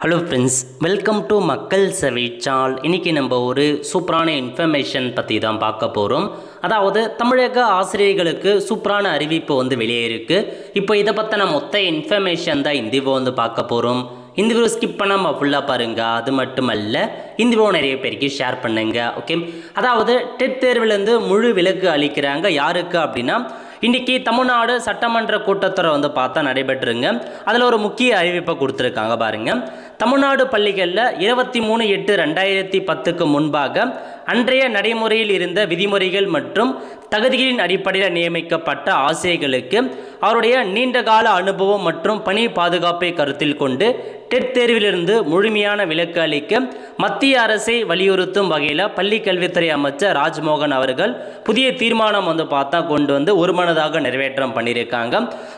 Hello friends, welcome to மக்கள் சேவை channel. இன்றைக்கி நம்ம ஒரு சூப்பரான இன்ஃபர்மேஷன் பற்றி தான் பார்க்க போகிறோம். அதாவது தமிழக ஆசிரியர்களுக்கு சூப்பரான அறிவிப்பு வெளியே இருக்குது. இப்போ இதை பற்றின மொத்த இன்ஃபர்மேஷன் தான் இந்த வீடியோ பார்க்க போகிறோம். இந்த வீடியோ ஸ்கிப் பண்ணாமல் ஃபுல்லாக பாருங்கள். அது மட்டுமல்ல, இந்த வீடியோ நிறைய பேருக்கு ஷேர் பண்ணுங்க. ஓகே, அதாவது டெட் தேர்விலேருந்து முழு விலக்கு அளிக்கிறாங்க. யாருக்கு அப்படின்னா, இன்றைக்கி தமிழ்நாடு சட்டமன்ற கூட்டத்தொடர் பார்த்தா நடைபெற்றுங்க. அதில் ஒரு முக்கிய அறிவிப்பை கொடுத்துருக்காங்க பாருங்கள். தமிழ்நாடு பள்ளிகளில் 23/8/2010 முன்பாக அன்றைய நடைமுறையில் இருந்த விதிமுறைகள் மற்றும் தகுதிகளின் அடிப்படையில் நியமிக்கப்பட்ட ஆசிரியர்களுக்கு அவருடைய நீண்டகால அனுபவம் மற்றும் பணி பாதுகாப்பை கருத்தில் கொண்டு டெட் தேர்விலிருந்து முழுமையான விலக்கு அளிக்க மத்திய அரசை வலியுறுத்தும் வகையில் பள்ளி கல்வித்துறை அமைச்சர் ராஜ்மோகன் அவர்கள் புதிய தீர்மானம் பார்த்தா கொண்டு ஒருமனதாக நிறைவேற்றம் பண்ணியிருக்காங்க.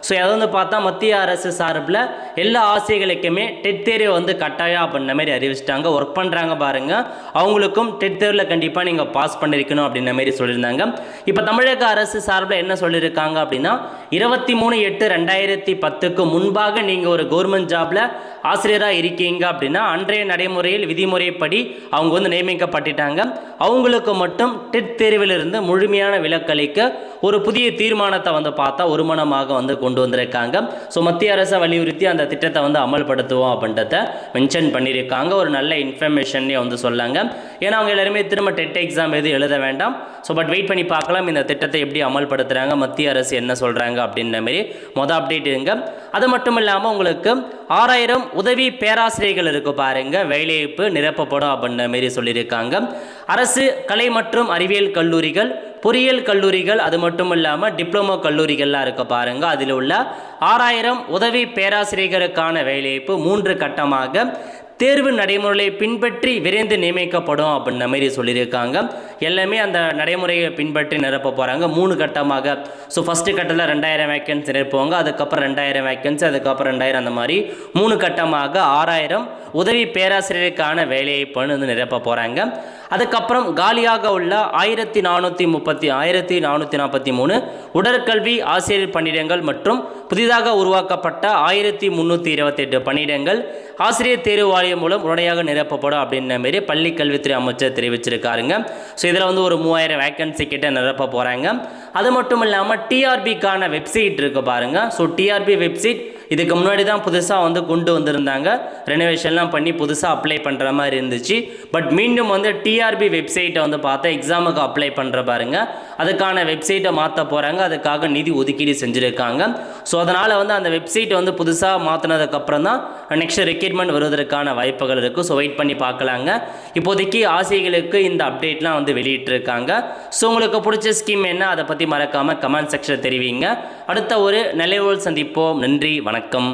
ஸோ அதை பார்த்தா மத்திய அரசு சார்பில் எல்லா ஆசிரியர்களுக்குமே டெட் தேர்வு கட்டாயம் அப்படின்ற மாதிரி அறிவிச்சிட்டாங்க. ஒர்க் பண்ணுறாங்க பாருங்கள், அவங்களுக்கும் டெட் தேர்வில் கண்டிப்பாக நீங்கள் பாஸ் பண்ணியிருக்கணும் அப்படின்ற மாதிரி சொல்லியிருந்தாங்க. இப்போ தமிழக அரசு சார்பில் என்ன சொல்லியிருக்காங்க அப்படின்னா, 23/8/2010 முன்பாக நீங்கள் ஒரு கவர்மெண்ட் ஜாபில் ஆசிரியராக இருக்கீங்க அப்படின்னா அன்றைய நடைமுறையில் விதிமுறைப்படி அவங்க நியமிக்கப்பட்டுட்டாங்க. அவங்களுக்கு மட்டும் டெட் தேர்விலிருந்து முழுமையான விலக்களிக்க ஒரு புதிய தீர்மானத்தை பார்த்தா ஒருமனமாக கொண்டு வந்திருக்காங்க. ஸோ மத்திய அரசை வலியுறுத்தி அந்த திட்டத்தை அமல்படுத்துவோம் அப்படின்றத மென்ஷன் பண்ணியிருக்காங்க. ஒரு நல்ல இன்ஃபர்மேஷன்னே சொல்லாங்க. ஏன்னா அவங்க எல்லாருமே திரும்ப டெட் எக்ஸாம் எதுவும் எழுத வேண்டாம். ஸோ பட் வெயிட் பண்ணி பார்க்கலாம் இந்த திட்டத்தை எப்படி அமல்படுத்துகிறாங்க, மத்திய அரசு என்ன சொல்கிறாங்க அப்படின்ற மாதிரி மொதல் அப்டேட் இருங்க. அது மட்டும் இல்லாமல் உங்களுக்கு 6000 உதவி பேராசிரியர்கள் இருக்கு பாருங்க, வேலைவாய்ப்பு நிரப்பப்படும் அப்படின்ற மாதிரி சொல்லியிருக்காங்க. அரசு கலை மற்றும் அறிவியல் கல்லூரிகள், பொறியியல் கல்லூரிகள், அது மட்டும் இல்லாமல் டிப்ளமோ கல்லூரிகள்லாம் இருக்க பாருங்க. அதில் உள்ள 6000 உதவி பேராசிரியர்களுக்கான வேலைவாய்ப்பு 3 கட்டமாக தேர்வு நடைமுறையை பின்பற்றி விரைந்து நியமிக்கப்படும் அப்படின்ற மாதிரி சொல்லியிருக்காங்க. எல்லாமே அந்த நடைமுறையை பின்பற்றி நிரப்ப போகிறாங்க 3 கட்டமாக. ஸோ ஃபஸ்ட்டு கட்டத்தில் 2000 வேக்கன்சி நிரப்புவாங்க, அதுக்கப்புறம் 2000 வேக்கன்சி, அதுக்கப்புறம் 2000, அந்த மாதிரி 3 கட்டமாக 6000 உதவி பேராசிரியருக்கான வேலைவாய்ப்புன்னு நிரப்ப போகிறாங்க. அதுக்கப்புறம் காலியாக உள்ள 1443 உடற்கல்வி ஆசிரியர் பணியிடங்கள் மற்றும் புதிதாக உருவாக்கப்பட்ட 1328 பணியிடங்கள் ஆசிரியர் தேர்வு வாரியம் மூலம் உடனடியாக நிரப்பப்படும் அப்படின்ற மாரி பள்ளி கல்வித்துறை அமைச்சர் தெரிவிச்சிருக்காருங்க. ஸோ இதில் ஒரு 3000 வேக்கன்சி கிட்ட நிரப்ப போகிறாங்க. அது மட்டும் இல்லாமல் டிஆர்பிக்கான வெப்சைட் இருக்கு பாருங்க. ஸோ டிஆர்பி வெப்சைட் இதுக்கு முன்னாடி தான் புதுசாக கொண்டு வந்திருந்தாங்க, ரெனோவேஷன்லாம் பண்ணி புதுசாக அப்ளை பண்ணுற மாதிரி இருந்துச்சு. பட் மீண்டும் டிஆர்பி வெப்சைட்டை பார்த்தா எக்ஸாமுக்கு அப்ளை பண்ணுற பாருங்க, அதுக்கான வெப்சைட்டை மாற்ற போகிறாங்க. அதுக்காக நிதி ஒதுக்கீடு செஞ்சுருக்காங்க. ஸோ அதனால் அந்த வெப்சைட்டை புதுசாக மாற்றினதுக்கப்புறம் தான் நெக்ஸ்ட் ரெக்ரூட்மெண்ட் வருவதற்கான வாய்ப்புகள் இருக்குது. ஸோ வெயிட் பண்ணி பார்க்கலாங்க. இப்போதைக்கு ஆசிரியர்களுக்கு இந்த அப்டேட்லாம் வெளியிட்டிருக்காங்க. ஸோ உங்களுக்கு பிடிச்ச ஸ்கீம் என்ன, அதை பற்றி மறக்காமல் கமெண்ட் செக்ஷனில் தெரிவிங்க. அடுத்த ஒரு நல்ல சந்திப்போம். நன்றி, வணக்கம்.